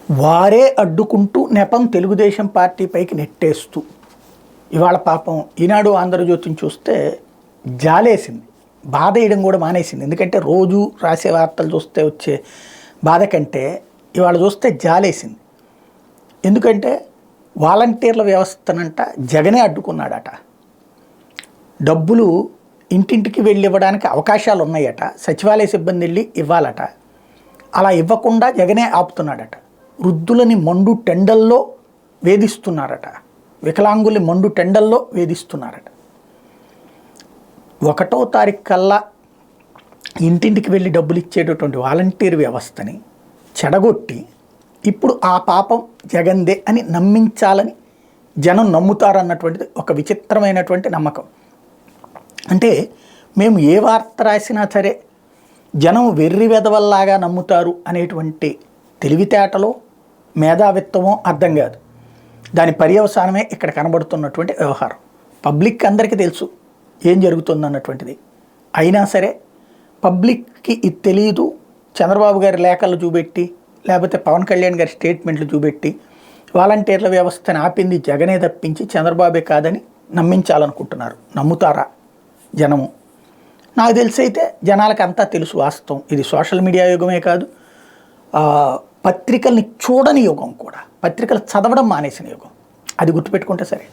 వారే అడ్డుకుంటూ నెపం తెలుగుదేశం పార్టీ పైకి నెట్టేస్తూ ఇవాళ పాపం ఈనాడు ఆంధ్రజ్యోతిని చూస్తే జాలేసింది, బాధ వేయడం కూడా మానేసింది. ఎందుకంటే రోజు రాసే వార్తలు చూస్తే వచ్చే బాధ కంటే ఇవాళ చూస్తే జాలేసింది. ఎందుకంటే వాలంటీర్ల వ్యవస్థనంట జగనే అడ్డుకున్నాడట. డబ్బులు ఇంటింటికి వెళ్ళి ఇవ్వడానికి అవకాశాలు ఉన్నాయట, సచివాలయ సిబ్బంది వెళ్ళి ఇవ్వాలట, అలా ఇవ్వకుండా జగనే ఆపుతున్నాడట. వృద్ధులని మండు టెండల్లో వేధిస్తున్నారట, వికలాంగుల్ని మండు టెండల్లో వేధిస్తున్నారట. 1వ తారీఖు కల్లా ఇంటింటికి వెళ్ళి డబ్బులు ఇచ్చేటటువంటి వాలంటీర్ వ్యవస్థని చెడగొట్టి ఇప్పుడు ఆ పాపం జగందే అని నమ్మించాలని జనం నమ్ముతారన్నటువంటిది ఒక విచిత్రమైనటువంటి నమ్మకం. అంటే మేము ఏ వార్త రాసినా సరే జనం వెర్రి వెదవల్లాగా నమ్ముతారు అనేటువంటి తెలివితేటలో మేధావిత్వమో అర్థం కాదు. దాని పర్యవసానమే ఇక్కడ కనబడుతున్నటువంటి వ్యవహారం. పబ్లిక్ అందరికీ తెలుసు ఏం జరుగుతుందన్నటువంటిది. అయినా సరే పబ్లిక్కి ఇది తెలియదు. చంద్రబాబు గారి లేఖలు చూపెట్టి లేకపోతే పవన్ కళ్యాణ్ గారి స్టేట్మెంట్లు చూపెట్టి వాలంటీర్ల వ్యవస్థను ఆపింది జగనే తప్పించి చంద్రబాబే కాదని నమ్మించాలనుకుంటున్నారు. నమ్ముతారా జనము? నాకు తెలిసి అయితే జనాలకు అంతా తెలుసు వాస్తవం. ఇది సోషల్ మీడియా యుగమే కాదు, పత్రికల్ని చూడని యుగం కూడా, పత్రికలు చదవడం మానేసిన యుగం. అది గుర్తుపెట్టుకుంటే సరే.